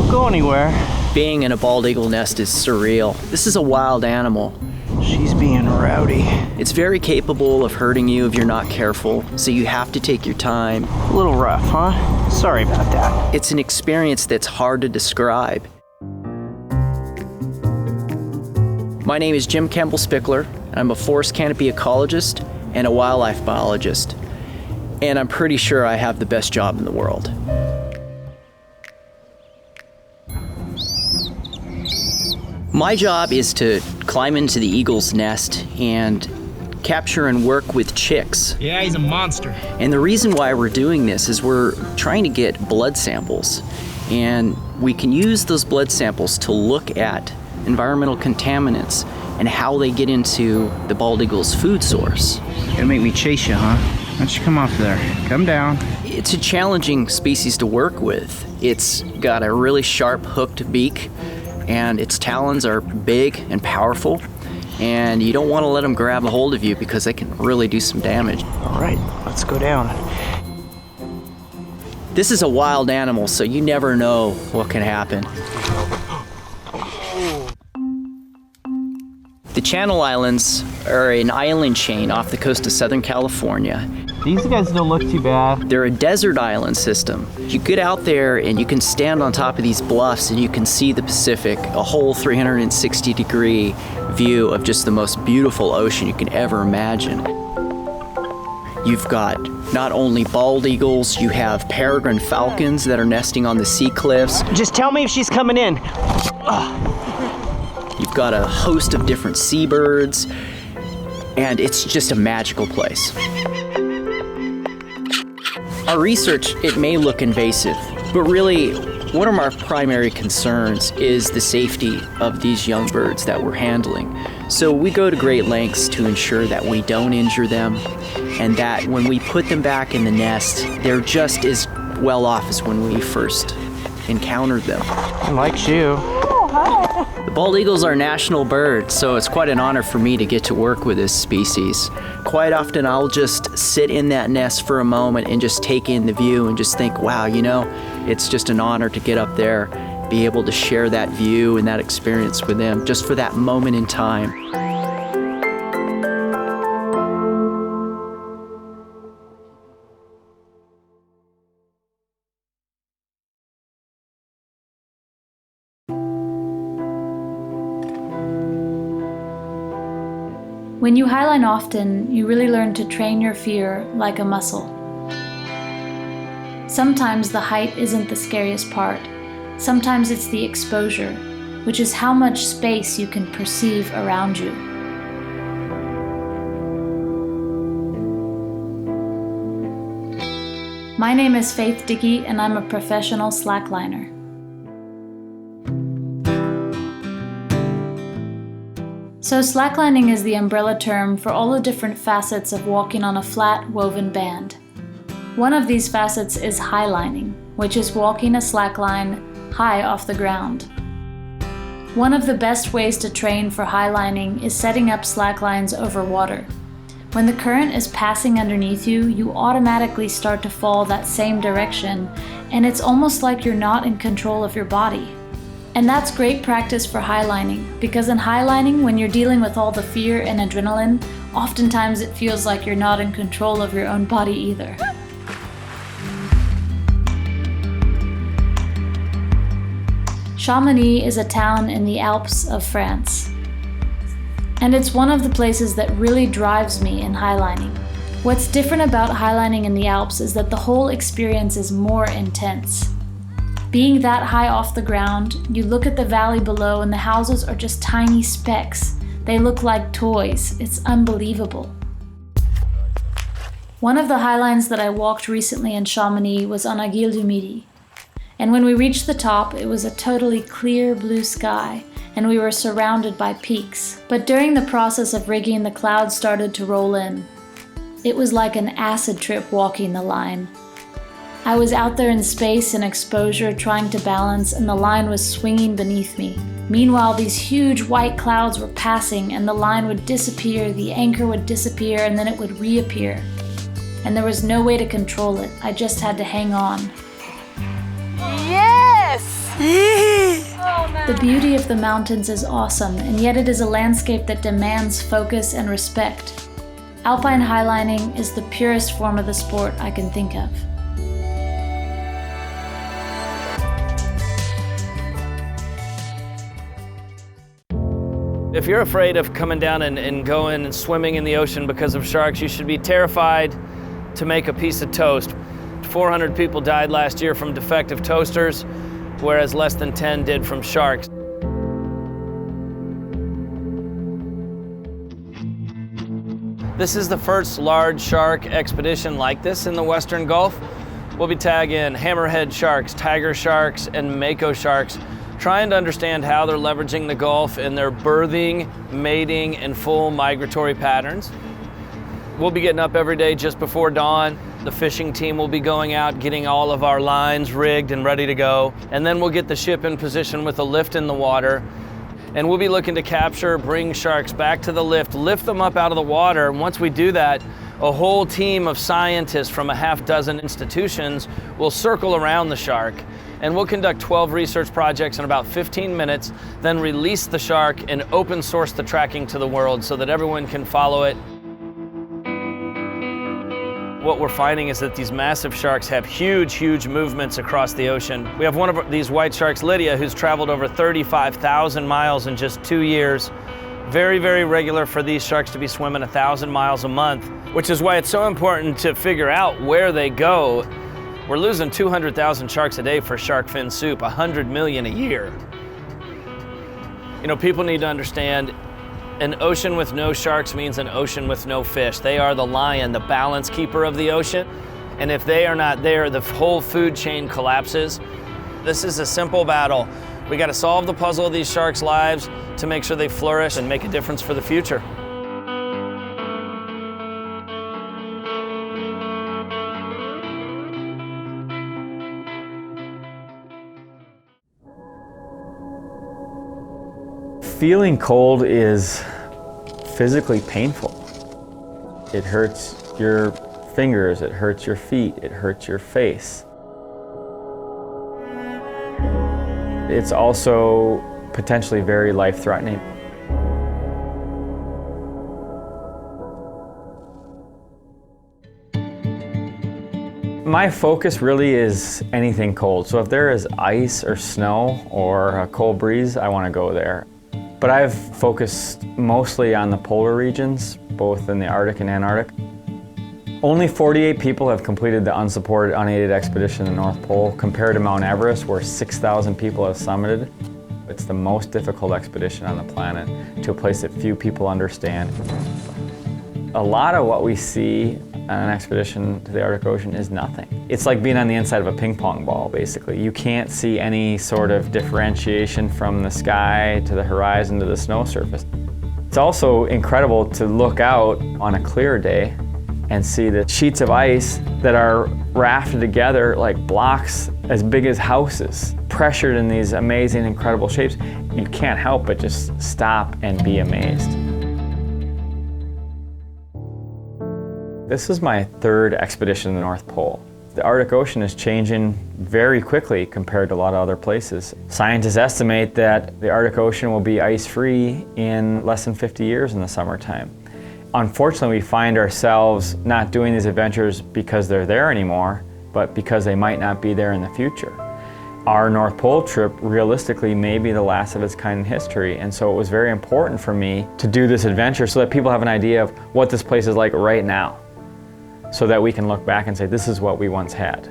Don't go anywhere. Being in a bald eagle nest is surreal. This is a wild animal. She's being rowdy. It's very capable of hurting you if you're not careful, so you have to take your time. A little rough, huh? Sorry about that. It's an experience that's hard to describe. My name is Jim Campbell Spickler, and I'm a forest canopy ecologist and a wildlife biologist. And I'm pretty sure I have the best job in the world. My job is to climb into the eagle's nest and capture and work with chicks. Yeah, he's a monster. And the reason why we're doing this is we're trying to get blood samples. And we can use those blood samples to look at environmental contaminants and how they get into the bald eagle's food source. You're gonna make me chase you, huh? Why don't you come off there? Come down. It's a challenging species to work with. It's got a really sharp hooked beak, and its talons are big and powerful, and you don't want to let them grab a hold of you because they can really do some damage. All right, let's go down. This is a wild animal, so you never know what can happen. The Channel Islands are an island chain off the coast of Southern California. These guys don't look too bad. They're a desert island system. You get out there and you can stand on top of these bluffs and you can see the Pacific, a whole 360-degree view of just the most beautiful ocean you can ever imagine. You've got not only bald eagles, you have peregrine falcons that are nesting on the sea cliffs. Just tell me if she's coming in. You've got a host of different seabirds, and it's just a magical place. Our research, it may look invasive, but really, one of our primary concerns is the safety of these young birds that we're handling. So we go to great lengths to ensure that we don't injure them, and that when we put them back in the nest, they're just as well off as when we first encountered them. I like you. The bald eagle is our national bird, so it's quite an honor for me to get to work with this species. Quite often I'll just sit in that nest for a moment and just take in the view and just think, wow, you know, it's just an honor to get up there, be able to share that view and that experience with them just for that moment in time. When you highline often, you really learn to train your fear like a muscle. Sometimes the height isn't the scariest part. Sometimes it's the exposure, which is how much space you can perceive around you. My name is Faith Dickey, and I'm a professional slackliner. So slacklining is the umbrella term for all the different facets of walking on a flat, woven band. One of these facets is highlining, which is walking a slackline high off the ground. One of the best ways to train for highlining is setting up slacklines over water. When the current is passing underneath you, you automatically start to fall that same direction, and it's almost like you're not in control of your body. And that's great practice for highlining, because in highlining, when you're dealing with all the fear and adrenaline, oftentimes it feels like you're not in control of your own body either. Chamonix is a town in the Alps of France. And it's one of the places that really drives me in highlining. What's different about highlining in the Alps is that the whole experience is more intense. Being that high off the ground, you look at the valley below and the houses are just tiny specks. They look like toys. It's unbelievable. One of the highlines that I walked recently in Chamonix was on Aiguille du Midi. And when we reached the top, it was a totally clear blue sky, and we were surrounded by peaks. But during the process of rigging, the clouds started to roll in. It was like an acid trip walking the line. I was out there in space and exposure trying to balance, and the line was swinging beneath me. Meanwhile, these huge white clouds were passing, and the line would disappear, the anchor would disappear, and then it would reappear. And there was no way to control it. I just had to hang on. Yes! The beauty of the mountains is awesome, and yet it is a landscape that demands focus and respect. Alpine highlining is the purest form of the sport I can think of. If you're afraid of coming down and going and swimming in the ocean because of sharks, you should be terrified to make a piece of toast. 400 people died last year from defective toasters, whereas less than 10 did from sharks. This is the first large shark expedition like this in the Western Gulf. We'll be tagging hammerhead sharks, tiger sharks, and mako sharks, trying to understand how they're leveraging the Gulf in their birthing, mating, and full migratory patterns. We'll be getting up every day just before dawn. The fishing team will be going out, getting all of our lines rigged and ready to go. And then we'll get the ship in position with a lift in the water. And we'll be looking to capture, bring sharks back to the lift them up out of the water. And once we do that, a whole team of scientists from a half dozen institutions will circle around the shark. And we'll conduct 12 research projects in about 15 minutes, then release the shark and open source the tracking to the world so that everyone can follow it. What we're finding is that these massive sharks have huge, huge movements across the ocean. We have one of these white sharks, Lydia, who's traveled over 35,000 miles in just 2 years. Very, very regular for these sharks to be swimming 1,000 miles a month, which is why it's so important to figure out where they go. We're losing 200,000 sharks a day for shark fin soup, 100 million a year. You know, people need to understand an ocean with no sharks means an ocean with no fish. They are the lion, the balance keeper of the ocean. And if they are not there, the whole food chain collapses. This is a simple battle. We got to solve the puzzle of these sharks' lives to make sure they flourish and make a difference for the future. Feeling cold is physically painful. It hurts your fingers, it hurts your feet, it hurts your face. It's also potentially very life-threatening. My focus really is anything cold. So if there is ice or snow or a cold breeze, I want to go there. But I've focused mostly on the polar regions, both in the Arctic and Antarctic. Only 48 people have completed the unsupported, unaided expedition to the North Pole, compared to Mount Everest, where 6,000 people have summited. It's the most difficult expedition on the planet to a place that few people understand. A lot of what we see on an expedition to the Arctic Ocean is nothing. It's like being on the inside of a ping pong ball, basically. You can't see any sort of differentiation from the sky to the horizon to the snow surface. It's also incredible to look out on a clear day and see the sheets of ice that are rafted together like blocks as big as houses, pressured in these amazing, incredible shapes. You can't help but just stop and be amazed. This is my third expedition to the North Pole. The Arctic Ocean is changing very quickly compared to a lot of other places. Scientists estimate that the Arctic Ocean will be ice-free in less than 50 years in the summertime. Unfortunately, we find ourselves not doing these adventures because they're there anymore, but because they might not be there in the future. Our North Pole trip realistically may be the last of its kind in history, and so it was very important for me to do this adventure so that people have an idea of what this place is like right now, so that we can look back and say, this is what we once had.